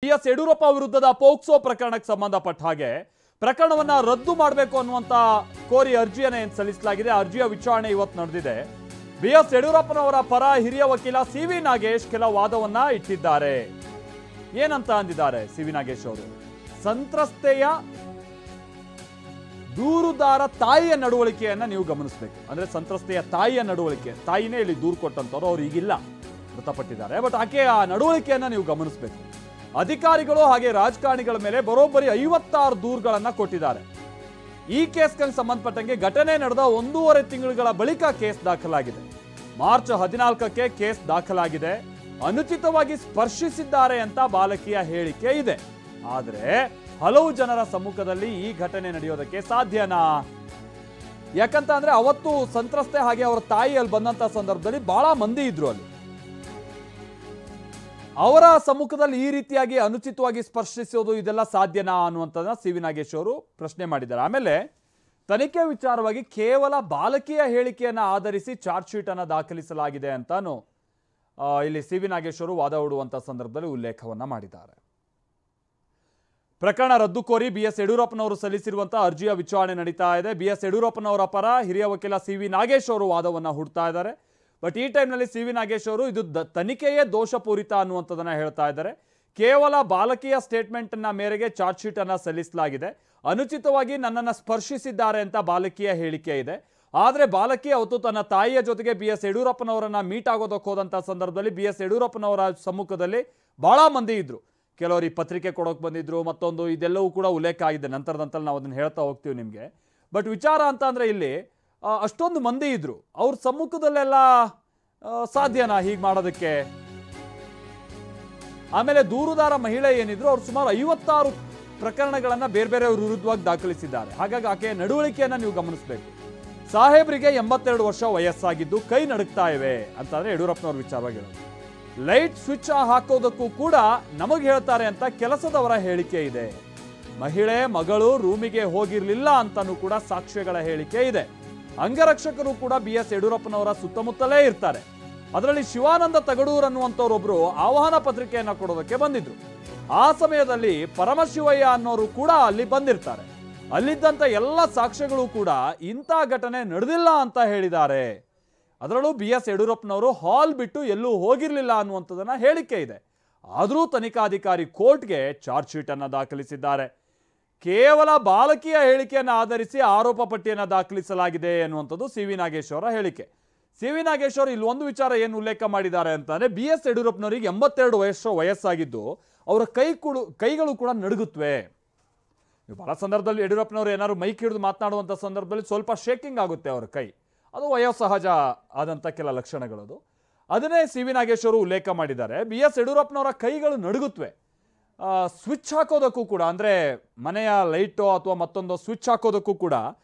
BS Yediyurappa ವಿರುದ್ಧದ POCSO ಪ್ರಕರಣಕ್ಕೆ ಸಂಬಂಧಪಟ್ಟ ಹಾಗೆ ಪ್ರಕರಣವನ್ನ ರದ್ದು ಮಾಡಬೇಕು ಅನ್ನುವಂತ ಕೋರಿ ಅರ್ಜಿಯನ್ನು ಸಲ್ಲಿಸಲಾಗಿದೆ. ಅರ್ಜಿಯ ವಿಚಾರಣೆ ಇವತ್ತು ನಡೆದಿದೆ. ಬಿಎಸ್ ಯಡಿಯೂರಪ್ಪನವರ ಪರ ಹಿರಿಯ ವಕೀಲ ಸಿ.ವಿ. ನಾಗೇಶ್ ಕೆಲ ವಾದವನ್ನ ಇಟ್ಟಿದ್ದಾರೆ. ಏನಂತ ಅಂದಿದ್ದಾರೆ ಸಿ.ವಿ. ನಾಗೇಶ್ ಅವರು? ಸಂತ್ರಸ್ತೆಯ ದೂರುದಾರ ತಾಯಿಯ ನಡವಳಿಕೆಯನ್ನ ನೀವು ಗಮನಿಸಬೇಕು. ಅಂದ್ರೆ ಸಂತ್ರಸ್ತೆಯ ತಾಯಿಯ ನಡವಳಿಕೆ, ತಾಯಿನೇ ಇಲ್ಲಿ ದೂರು ಕೊಟ್ಟಂತವ್ರು, ಅವ್ರು ಈಗಿಲ್ಲ, ಮೃತಪಟ್ಟಿದ್ದಾರೆ. ಬಟ್ ಆಕೆಯ ನಡವಳಿಕೆಯನ್ನ ನೀವು ಗಮನಿಸಬೇಕು. ಅಧಿಕಾರಿಗಳು ಹಾಗೆ ರಾಜಕಾರಣಿಗಳ ಮೇಲೆ ಬರೋಬ್ಬರಿ 56 ದೂರುಗಳನ್ನ ಕೊಟ್ಟಿದ್ದಾರೆ. ಈ ಕೇಸ್ಗೆ ಸಂಬಂಧಪಟ್ಟಂಗೆ ಘಟನೆ ನಡೆದ 1.5 ತಿಂಗಳ ಬಳಿಕ ಕೇಸ್ ದಾಖಲಾಗಿದೆ. ಮಾರ್ಚ್ 14ಕ್ಕೆ ಕೇಸ್ ದಾಖಲಾಗಿದೆ. ಅನುಚಿತವಾಗಿ ಸ್ಪರ್ಶಿಸಿದ್ದಾರೆ ಅಂತ ಬಾಲಕಿಯ ಹೇಳಿಕೆ ಇದೆ. ಆದರೆ ಹಲವು ಜನರ ಸಮ್ಮುಖದಲ್ಲಿ ಈ ಘಟನೆ ನಡೆಯೋದಕ್ಕೆ ಸಾಧ್ಯನಾ? ಯಾಕಂತ ಅಂದ್ರೆ ಅವತ್ತು ಸಂತ್ರಸ್ತೆ ಹಾಗೆ ಅವರ ತಾಯಿ ಅಲ್ಲಿ ಬಂದಂತ ಸಂದರ್ಭದಲ್ಲಿ ಬಹಳ ಮಂದಿ ಇದ್ರು. ಅಲ್ಲಿ ಅವರ ಸಮ್ಮುಖದಲ್ಲಿ ಈ ರೀತಿಯಾಗಿ ಅನುಚಿತವಾಗಿ ಸ್ಪರ್ಶಿಸೋದು ಇದೆಲ್ಲ ಸಾಧ್ಯನಾ ಅನ್ನುವಂಥದ್ದನ್ನ ಸಿ.ವಿ. ನಾಗೇಶ್ ಅವರು ಪ್ರಶ್ನೆ ಮಾಡಿದ್ದಾರೆ. ಆಮೇಲೆ ತನಿಖೆ ವಿಚಾರವಾಗಿ ಕೇವಲ ಬಾಲಕಿಯ ಹೇಳಿಕೆಯನ್ನು ಆಧರಿಸಿ ಚಾರ್ಜ್ ಶೀಟ್ ಅನ್ನು ದಾಖಲಿಸಲಾಗಿದೆ ಅಂತಾನು ಇಲ್ಲಿ ಸಿ.ವಿ. ನಾಗೇಶ್ ಅವರು ವಾದ ಹೂಡುವಂತ ಸಂದರ್ಭದಲ್ಲಿ ಉಲ್ಲೇಖವನ್ನ ಮಾಡಿದ್ದಾರೆ. ಪ್ರಕರಣ ರದ್ದು ಕೋರಿ ಬಿಎಸ್ ಯಡಿಯೂರಪ್ಪನವರು ಸಲ್ಲಿಸಿರುವಂತಹ ಅರ್ಜಿಯ ವಿಚಾರಣೆ ನಡೀತಾ ಇದೆ. ಬಿಎಸ್ ಯಡಿಯೂರಪ್ಪನವರ ಪರ ಹಿರಿಯ ವಕೀಲ ಸಿ.ವಿ. ನಾಗೇಶ್ ಅವರು ವಾದವನ್ನ ಹೂಡ್ತಾ ಇದ್ದಾರೆ. ಬಟ್ ಈ ಟೈಮ್ನಲ್ಲಿ ಸಿ.ವಿ. ನಾಗೇಶ್ ಅವರು ಇದು ತನಿಖೆಯೇ ದೋಷಪೂರಿತ ಅನ್ನುವಂಥದ್ದನ್ನ ಹೇಳ್ತಾ ಇದ್ದಾರೆ. ಕೇವಲ ಬಾಲಕಿಯ ಸ್ಟೇಟ್ಮೆಂಟ್ನ ಮೇರೆಗೆ ಚಾರ್ಜ್ ಶೀಟ್ ಅನ್ನ ಸಲ್ಲಿಸಲಾಗಿದೆ. ಅನುಚಿತವಾಗಿ ನನ್ನನ್ನು ಸ್ಪರ್ಶಿಸಿದ್ದಾರೆ ಅಂತ ಬಾಲಕಿಯ ಹೇಳಿಕೆ ಇದೆ. ಆದರೆ ಬಾಲಕಿ ಅವತ್ತು ತನ್ನ ತಾಯಿಯ ಜೊತೆಗೆ ಬಿಎಸ್ ಯಡಿಯೂರಪ್ಪನವರನ್ನ ಮೀಟ್ ಆಗೋದಕ್ಕೆ ಹೋದಂಥ ಸಂದರ್ಭದಲ್ಲಿ ಬಿಎಸ್ ಯಡಿಯೂರಪ್ಪನವರ ಸಮ್ಮುಖದಲ್ಲಿ ಬಹಳ ಮಂದಿ ಇದ್ರು. ಕೆಲವರು ಈ ಪತ್ರಿಕೆ ಕೊಡೋಕೆ ಬಂದಿದ್ರು, ಮತ್ತೊಂದು ಇದೆಲ್ಲವೂ ಕೂಡ ಉಲ್ಲೇಖ ಆಗಿದೆ. ನಂತರದಂತಲ್ಲಿ ನಾವು ಅದನ್ನು ಹೇಳ್ತಾ ಹೋಗ್ತೀವಿ ನಿಮಗೆ. ಬಟ್ ವಿಚಾರ ಅಂತ ಅಂದರೆ ಇಲ್ಲಿ ಅಷ್ಟೊಂದು ಮಂದಿ ಇದ್ರು. ಅವ್ರ ಸಮ್ಮುಖದಲ್ಲೆಲ್ಲ ಸಾಧ್ಯನಾ ಹೀಗೆ ಮಾಡೋದಕ್ಕೆ? ಆಮೇಲೆ ದೂರುದಾರ ಮಹಿಳೆ ಏನಿದ್ರು ಅವ್ರು ಸುಮಾರು 56 ಪ್ರಕರಣಗಳನ್ನ ಬೇರೆ ಬೇರೆಯವ್ರ ವಿರುದ್ಧವಾಗಿ ದಾಖಲಿಸಿದ್ದಾರೆ. ಹಾಗಾಗಿ ಆಕೆಯ ನಡವಳಿಕೆಯನ್ನ ನೀವು ಗಮನಿಸಬೇಕು. ಸಾಹೇಬ್ರಿಗೆ 82 ವರ್ಷ ವಯಸ್ಸಾಗಿದ್ದು ಕೈ ನಡುಗ್ತಾ ಇವೆ ಅಂತಂದ್ರೆ ಯಡಿಯೂರಪ್ಪನವ್ರ ವಿಚಾರವಾಗಿ ಹೇಳೋದು. ಲೈಟ್ ಸ್ವಿಚ್ ಹಾಕೋದಕ್ಕೂ ಕೂಡ ನಮಗೆ ಹೇಳ್ತಾರೆ ಅಂತ ಕೆಲಸದವರ ಹೇಳಿಕೆ ಇದೆ. ಮಹಿಳೆ ಮಗಳು ರೂಮಿಗೆ ಹೋಗಿರ್ಲಿಲ್ಲ ಅಂತಾನೂ ಕೂಡ ಸಾಕ್ಷ್ಯಗಳ ಹೇಳಿಕೆ ಇದೆ. ಅಂಗರಕ್ಷಕರು ಕೂಡ ಬಿಎಸ್ ಯಡಿಯೂರಪ್ಪನವರ ಸುತ್ತಮುತ್ತಲೇ ಇರ್ತಾರೆ. ಅದರಲ್ಲಿ ಶಿವಾನಂದ ತಗಡೂರ್ ಅನ್ನುವಂಥವ್ರೊಬ್ರು ಆಹ್ವಾನ ಪತ್ರಿಕೆಯನ್ನ ಕೊಡೋದಕ್ಕೆ ಬಂದಿದ್ರು. ಆ ಸಮಯದಲ್ಲಿ ಪರಮಶಿವಯ್ಯ ಅನ್ನೋರು ಕೂಡ ಅಲ್ಲಿ ಬಂದಿರ್ತಾರೆ. ಅಲ್ಲಿದ್ದಂಥ ಎಲ್ಲ ಸಾಕ್ಷ್ಯಗಳು ಕೂಡ ಇಂಥ ಘಟನೆ ನಡೆದಿಲ್ಲ ಅಂತ ಹೇಳಿದ್ದಾರೆ. ಅದರಲ್ಲೂ ಬಿಎಸ್ ಯಡಿಯೂರಪ್ಪನವರು ಹಾಲ್ ಬಿಟ್ಟು ಎಲ್ಲೂ ಹೋಗಿರ್ಲಿಲ್ಲ ಅನ್ನುವಂಥದ್ದನ್ನ ಹೇಳಿಕೆ ಇದೆ. ಆದರೂ ತನಿಖಾಧಿಕಾರಿ ಕೋರ್ಟ್ಗೆ ಚಾರ್ಜ್ ಶೀಟ್ ಅನ್ನ ದಾಖಲಿಸಿದ್ದಾರೆ. ಕೇವಲ ಬಾಲಕಿಯ ಹೇಳಿಕೆಯನ್ನು ಆಧರಿಸಿ ಆರೋಪ ಪಟ್ಟಿಯನ್ನು ದಾಖಲಿಸಲಾಗಿದೆ ಎನ್ನುವಂಥದ್ದು ಸಿ.ವಿ. ನಾಗೇಶ್ ಅವರ ಹೇಳಿಕೆ. ಸಿ.ವಿ. ನಾಗೇಶ್ ಅವರು ಇಲ್ಲಿ ಒಂದು ವಿಚಾರ ಏನು ಉಲ್ಲೇಖ ಮಾಡಿದ್ದಾರೆ ಅಂತಂದ್ರೆ, ಬಿಎಸ್ ಯಡಿಯೂರಪ್ಪನವರಿಗೆ 82 ವಯಸ್ಸಾಗಿದ್ದು ಅವರ ಕೈಗಳು ಕೂಡ ನಡುಗುತ್ತವೆ. ಬಹಳ ಸಂದರ್ಭದಲ್ಲಿ ಯಡಿಯೂರಪ್ಪನವರು ಏನಾದ್ರು ಮೈಕ್ ಹಿಡಿದು ಮಾತನಾಡುವಂಥ ಸಂದರ್ಭದಲ್ಲಿ ಸ್ವಲ್ಪ ಶೇಕಿಂಗ್ ಆಗುತ್ತೆ ಅವರ ಕೈ. ಅದು ವಯೋಸಹಜ ಆದಂಥ ಕೆಲ ಲಕ್ಷಣಗಳದು. ಅದನ್ನೇ ಸಿ.ವಿ. ನಾಗೇಶ್ ಅವರು ಉಲ್ಲೇಖ ಮಾಡಿದ್ದಾರೆ. ಬಿಎಸ್ ಯಡಿಯೂರಪ್ಪನವರ ಕೈಗಳು ನಡುಗುತ್ತವೆ. ಸ್ವಿಚ್ ಹಾಕೋದಕ್ಕೂ ಕೂಡ, ಅಂದರೆ ಮನೆಯ ಲೈಟೋ ಅಥವಾ ಮತ್ತೊಂದು ಸ್ವಿಚ್ ಹಾಕೋದಕ್ಕೂ ಕೂಡ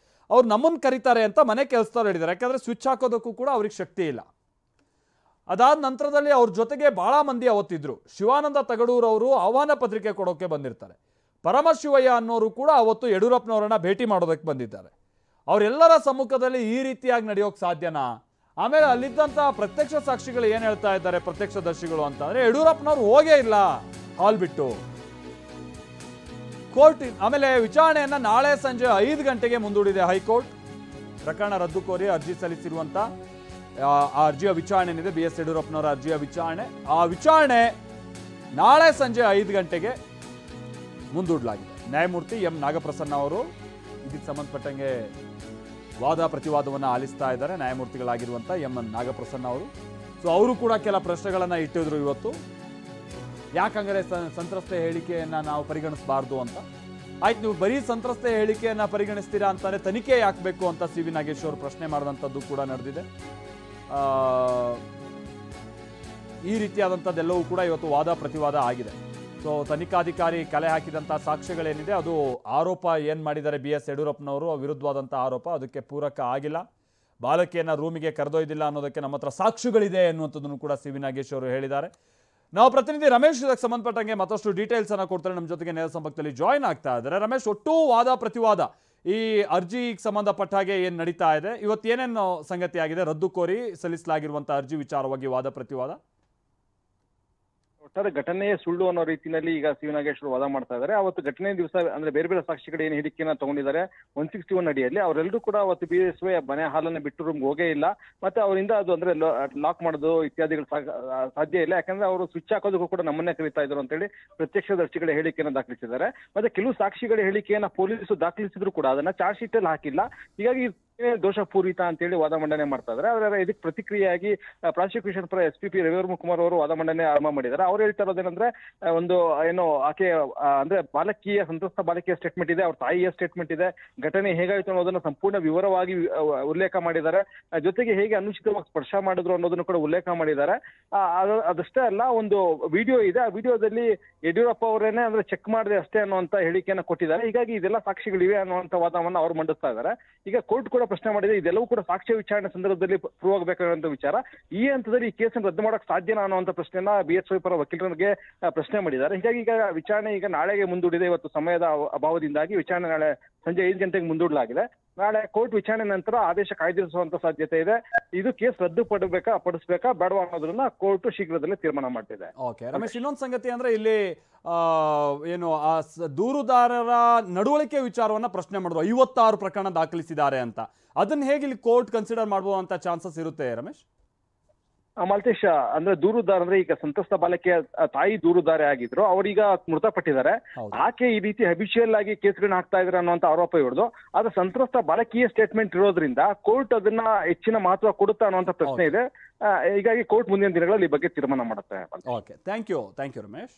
ಅವ್ರು ನಮ್ಮನ್ನು ಕರೀತಾರೆ ಅಂತ ಮನೆ ಕೆಲಸದವ್ರು ಹೇಳಿದ್ದಾರೆ. ಯಾಕಂದರೆ ಸ್ವಿಚ್ ಹಾಕೋದಕ್ಕೂ ಕೂಡ ಅವ್ರಿಗೆ ಶಕ್ತಿ ಇಲ್ಲ. ಅದಾದ ನಂತರದಲ್ಲಿ ಅವ್ರ ಜೊತೆಗೆ ಭಾಳ ಮಂದಿ ಅವತ್ತಿದ್ರು. ಶಿವಾನಂದ ತಗಡೂರ್ ಅವರು ಆಹ್ವಾನ ಪತ್ರಿಕೆ ಕೊಡೋಕ್ಕೆ ಬಂದಿರ್ತಾರೆ. ಪರಮಶಿವಯ್ಯ ಅನ್ನೋರು ಕೂಡ ಅವತ್ತು ಯಡಿಯೂರಪ್ಪನವರನ್ನ ಭೇಟಿ ಮಾಡೋದಕ್ಕೆ ಬಂದಿದ್ದಾರೆ. ಅವರೆಲ್ಲರ ಸಮ್ಮುಖದಲ್ಲಿ ಈ ರೀತಿಯಾಗಿ ನಡೆಯೋಕೆ ಸಾಧ್ಯನಾ? ಆಮೇಲೆ ಅಲ್ಲಿದ್ದಂಥ ಪ್ರತ್ಯಕ್ಷ ಸಾಕ್ಷಿಗಳು ಏನು ಹೇಳ್ತಾ ಇದ್ದಾರೆ, ಪ್ರತ್ಯಕ್ಷದರ್ಶಿಗಳು ಅಂತಂದರೆ ಯಡಿಯೂರಪ್ಪನವ್ರು ಹೋಗೇ ಇಲ್ಲ ಹಾಲ್ ಬಿಟ್ಟು. ಕೋರ್ಟ್ ಆಮೇಲೆ ವಿಚಾರಣೆಯನ್ನ ನಾಳೆ ಸಂಜೆ 5 ಗಂಟೆಗೆ ಮುಂದೂಡಿದೆ ಹೈಕೋರ್ಟ್. ಪ್ರಕರಣ ರದ್ದು ಕೋರಿ ಅರ್ಜಿ ಸಲ್ಲಿಸಿರುವಂತ ಆ ಅರ್ಜಿಯ ವಿಚಾರಣೆ ಏನಿದೆ, ಬಿಎಸ್ ಯಡಿಯೂರಪ್ಪನವರ ಅರ್ಜಿಯ ವಿಚಾರಣೆ, ಆ ವಿಚಾರಣೆ ನಾಳೆ ಸಂಜೆ 5 ಗಂಟೆಗೆ ಮುಂದೂಡಲಾಗಿದೆ. ನ್ಯಾಯಮೂರ್ತಿ ಎಂ ನಾಗಪ್ರಸನ್ನ ಅವರು ಇದಕ್ಕೆ ಸಂಬಂಧಪಟ್ಟಂಗೆ ವಾದ ಪ್ರತಿವಾದವನ್ನು ಆಲಿಸ್ತಾ ಇದ್ದಾರೆ. ನ್ಯಾಯಮೂರ್ತಿಗಳಾಗಿರುವಂಥ ಎಂ ನಾಗಪ್ರಸನ್ನ ಅವರು. ಸೊ ಅವರು ಕೂಡ ಕೆಲ ಪ್ರಶ್ನೆಗಳನ್ನು ಇಟ್ಟಿದ್ರು ಇವತ್ತು. ಯಾಕಂದರೆ ಸಂತ್ರಸ್ತೆ ಹೇಳಿಕೆಯನ್ನು ನಾವು ಪರಿಗಣಿಸಬಾರ್ದು ಅಂತ. ಆಯ್ತು, ನೀವು ಬರೀ ಸಂತ್ರಸ್ತೆ ಹೇಳಿಕೆಯನ್ನು ಪರಿಗಣಿಸ್ತೀರಾ ಅಂತಾನೆ ತನಿಖೆ ಯಾಕಬೇಕು ಅಂತ ಸಿ.ವಿ. ನಾಗೇಶ್ ಅವರು ಪ್ರಶ್ನೆ ಮಾಡಿದಂಥದ್ದು ಕೂಡ ನಡೆದಿದೆ. ಈ ರೀತಿಯಾದಂಥದ್ದೆಲ್ಲವೂ ಕೂಡ ಇವತ್ತು ವಾದ ಪ್ರತಿವಾದ ಆಗಿದೆ. ಸೊ ತನಿಖಾಧಿಕಾರಿ ಕಲೆ ಹಾಕಿದಂಥ ಸಾಕ್ಷ್ಯಗಳೇನಿದೆ, ಅದು ಆರೋಪ ಏನು ಮಾಡಿದ್ದಾರೆ ಬಿಎಸ್ ಯಡಿಯೂರಪ್ಪನವರು ವಿರುದ್ಧವಾದಂಥ ಆರೋಪ, ಅದಕ್ಕೆ ಪೂರಕ ಆಗಿಲ್ಲ. ಬಾಲಕಿಯನ್ನು ರೂಮಿಗೆ ಕರೆದೊಯ್ದಿಲ್ಲ ಅನ್ನೋದಕ್ಕೆ ನಮ್ಮ ಹತ್ರ ಸಾಕ್ಷಿಗಳಿದೆ ಎನ್ನುವಂಥದ್ದನ್ನು ಕೂಡ ಸಿ.ವಿ. ನಾಗೇಶ್ ಅವರು ಹೇಳಿದ್ದಾರೆ. ನಾವು ಪ್ರತಿನಿಧಿ ರಮೇಶ್ ಇದಕ್ಕೆ ಸಂಬಂಧಪಟ್ಟಂಗೆ ಮತ್ತಷ್ಟು ಡೀಟೇಲ್ಸ್ ಅನ್ನು ಕೊಡ್ತಾರೆ. ನಮ್ಮ ಜೊತೆಗೆ ನೇರ ಸಂಪರ್ಕದಲ್ಲಿ ಜಾಯ್ನ್ ಆಗ್ತಾ ಇದ್ದಾರೆ. ರಮೇಶ್, ಒಟ್ಟು ವಾದ ಪ್ರತಿವಾದ ಈ ಅರ್ಜಿಗೆ ಸಂಬಂಧಪಟ್ಟ ಹಾಗೆ ಏನು ನಡೀತಾ ಇದೆ, ಇವತ್ತು ಏನೇನು ಸಂಗತಿ ಆಗಿದೆ? ರದ್ದು ಕೋರಿ ಸಲ್ಲಿಸಲಾಗಿರುವಂಥ ಅರ್ಜಿ ವಿಚಾರವಾಗಿ ವಾದ ಪ್ರತಿವಾದ. ಒಟ್ಟಾರೆ ಘಟನೆಯೇ ಸುಳ್ಳು ಅನ್ನೋ ರೀತಿಯಲ್ಲಿ ಈಗ ಸಿ ನಾಗೇಶ್ವರ್ ವಾದ ಮಾಡ್ತಾ ಇದ್ದಾರೆ. ಅವತ್ತು ಘಟನೆ ದಿವಸ ಅಂದ್ರೆ ಬೇರೆ ಬೇರೆ ಸಾಕ್ಷಿಗಳು ಏನು ಹೇಳಿಕೆಯನ್ನ ತಗೊಂಡಿದ್ದಾರೆ 161 ಅಡಿಯಲ್ಲಿ, ಅವರೆಲ್ಲರೂ ಕೂಡ ಅವತ್ತು BSY ಮನೆ ಹಾಲನ್ನ ಬಿಟ್ಟು ರೂಮ್ಗೆ ಹೋಗೇ ಇಲ್ಲ. ಮತ್ತೆ ಅವರಿಂದ ಅದು ಅಂದ್ರೆ ಲಾಕ್ ಮಾಡೋದು ಇತ್ಯಾದಿಗಳು ಸಾಧ್ಯ ಇಲ್ಲ, ಯಾಕಂದ್ರೆ ಅವರು ಸ್ವಿಚ್ ಹಾಕೋದಕ್ಕೂ ಕೂಡ ನಮ್ಮನ್ನೇ ಕರೀತಾ ಇದ್ರು ಅಂತ ಹೇಳಿ ಪ್ರತ್ಯಕ್ಷದರ್ಶಿಗಳ ಹೇಳಿಕೆಯನ್ನು ದಾಖಲಿಸಿದ್ದಾರೆ. ಮತ್ತೆ ಕೆಲವು ಸಾಕ್ಷಿಗಳ ಹೇಳಿಕೆಯನ್ನ ಪೊಲೀಸರು ದಾಖಲಿಸಿದ್ರು ಕೂಡ ಅದನ್ನ ಚಾರ್ಜ್ ಶೀಟ್ ಅಲ್ಲಿ ಹಾಕಿಲ್ಲ. ಹೀಗಾಗಿ ದೋಷಪೂರಿತ ಅಂತ ಹೇಳಿ ವಾದ ಮಂಡನೆ ಮಾಡ್ತಾ ಇದ್ದಾರೆ. ಅವರ ಇದಕ್ಕೆ ಪ್ರತಿಕ್ರಿಯೆಯಾಗಿ ಪ್ರಾಸಿಕ್ಯೂಷನ್ ಪರ SPP ರವಿವರ್ಮ ಕುಮಾರ್ ಅವರು ವಾದ ಮಂಡನೆ ಆರಂಭ ಮಾಡಿದ್ದಾರೆ. ಅವ್ರು ಹೇಳ್ತಾ ಇರೋದೇನಂದ್ರೆ ಒಂದು ಏನು ಆಕೆ ಅಂದ್ರೆ ಬಾಲಕಿಯ ಸಂತ್ರಸ್ತ ಬಾಲಕಿಯ ಸ್ಟೇಟ್ಮೆಂಟ್ ಇದೆ, ಅವ್ರ ತಾಯಿಯ ಸ್ಟೇಟ್ಮೆಂಟ್ ಇದೆ, ಘಟನೆ ಹೇಗಾಯ್ತು ಅನ್ನೋದನ್ನ ಸಂಪೂರ್ಣ ವಿವರವಾಗಿ ಉಲ್ಲೇಖ ಮಾಡಿದ್ದಾರೆ. ಜೊತೆಗೆ ಹೇಗೆ ಅನುಚಿತವಾಗಿ ಸ್ಪರ್ಶ ಮಾಡಿದ್ರು ಅನ್ನೋದನ್ನು ಕೂಡ ಉಲ್ಲೇಖ ಮಾಡಿದ್ದಾರೆ. ಅದಷ್ಟೇ ಅಲ್ಲ, ಒಂದು ವಿಡಿಯೋ ಇದೆ, ಆ ವಿಡಿಯೋದಲ್ಲಿ ಯಡಿಯೂರಪ್ಪ ಅವರೇನೆ ಅಂದ್ರೆ ಚೆಕ್ ಮಾಡಿದೆ ಅಷ್ಟೇ ಅನ್ನುವಂತ ಹೇಳಿಕೆಯನ್ನು ಕೊಟ್ಟಿದ್ದಾರೆ. ಹೀಗಾಗಿ ಇದೆಲ್ಲ ಸಾಕ್ಷಿಗಳಿವೆ ಅನ್ನುವಂತ ವಾದವನ್ನ ಅವ್ರು ಮಂಡಿಸ್ತಾ ಇದ್ದಾರೆ. ಈಗ ಕೋರ್ಟ್ ಕೂಡ ಪ್ರಶ್ನೆ ಮಾಡಿದೆ, ಇದೆಲ್ಲವೂ ಕೂಡ ಸಾಕ್ಷ್ಯ ವಿಚಾರಣೆ ಸಂದರ್ಭದಲ್ಲಿ ಪ್ರೂವ್ ಆಗಬೇಕಾದಂತ ವಿಚಾರ. ಈ ಹಂತದಲ್ಲಿ ಈ ಕೇಸನ್ನು ರದ್ದು ಮಾಡಕ್ ಸಾಧ್ಯನಾ ಅನ್ನುವಂತ ಪ್ರಶ್ನೆಯನ್ನ BSY ಪರ ವಕೀಲರಿಗೆ ಪ್ರಶ್ನೆ ಮಾಡಿದ್ದಾರೆ. ಹೀಗಾಗಿ ಈಗ ವಿಚಾರಣೆ ಈಗ ನಾಳೆಗೆ ಮುಂದೂಡಿದೆ. ಇವತ್ತು ಸಮಯದ ಅಭಾವದಿಂದಾಗಿ ವಿಚಾರಣೆ ನಾಳೆ ಸಂಜೆ 5 ಗಂಟೆಗೆ ಮುಂದೂಡಲಾಗಿದೆ. ನಾಳೆ ಕೋರ್ಟ್ ವಿಚಾರಣೆ ನಂತರ ಆದೇಶ ಕಾಯ್ದಿರಿಸುವಂತ ಸಾಧ್ಯತೆ ಇದೆ. ಇದು ಕೇಸ್ ರದ್ದು ಪಡಿಸ್ಬೇಕಾ ಬೇಡವಾ ಅನ್ನೋದನ್ನ ಕೋರ್ಟ್ ಶೀಘ್ರದಲ್ಲೇ ತೀರ್ಮಾನ ಮಾಡ್ತಿದೆ. ಓಕೆ ರಮೇಶ್, ಇನ್ನೊಂದು ಸಂಗತಿ ಅಂದ್ರೆ ಇಲ್ಲಿ ಏನು ಆ ದೂರುದಾರರ ನಡವಳಿಕೆ ವಿಚಾರವನ್ನ ಪ್ರಶ್ನೆ ಮಾಡಿದ್ರು. 56 ಪ್ರಕರಣ ದಾಖಲಿಸಿದ್ದಾರೆ ಅಂತ, ಅದನ್ನ ಹೇಗೆ ಇಲ್ಲಿ ಕೋರ್ಟ್ ಕನ್ಸಿಡರ್ ಮಾಡಬಹುದಂತ ಚಾನ್ಸಸ್ ಇರುತ್ತೆ ರಮೇಶ್? ಮಾಲ್ತೇಶ್, ಅಂದ್ರೆ ದೂರುದಾರ ಅಂದ್ರೆ ಈಗ ಸಂತ್ರಸ್ತ ಬಾಲಕಿಯ ತಾಯಿ ದೂರುದಾರೆ ಆಗಿದ್ರು, ಅವರೀಗ ಮೃತಪಟ್ಟಿದ್ದಾರೆ. ಆಕೆ ಈ ರೀತಿ ಹ್ಯಾಬಿಚುಯಲ್ ಆಗಿ ಕೇಸ್ಗಳನ್ನ ಹಾಕ್ತಾ ಇದ್ರೆ ಅನ್ನುವಂತ ಆರೋಪ ಇರೋದು. ಆದ್ರೆ ಸಂತ್ರಸ್ತ ಬಾಲಕಿಯ ಸ್ಟೇಟ್ಮೆಂಟ್ ಇರೋದ್ರಿಂದ ಕೋರ್ಟ್ ಅದನ್ನ ಹೆಚ್ಚಿನ ಮಹತ್ವ ಕೊಡುತ್ತಾ ಅನ್ನುವಂತ ಪ್ರಶ್ನೆ ಇದೆ. ಹೀಗಾಗಿ ಕೋರ್ಟ್ ಮುಂದಿನ ದಿನಗಳಲ್ಲಿ ಈ ಬಗ್ಗೆ ತೀರ್ಮಾನ ಮಾಡುತ್ತೆ. Okay, thank you Ramesh.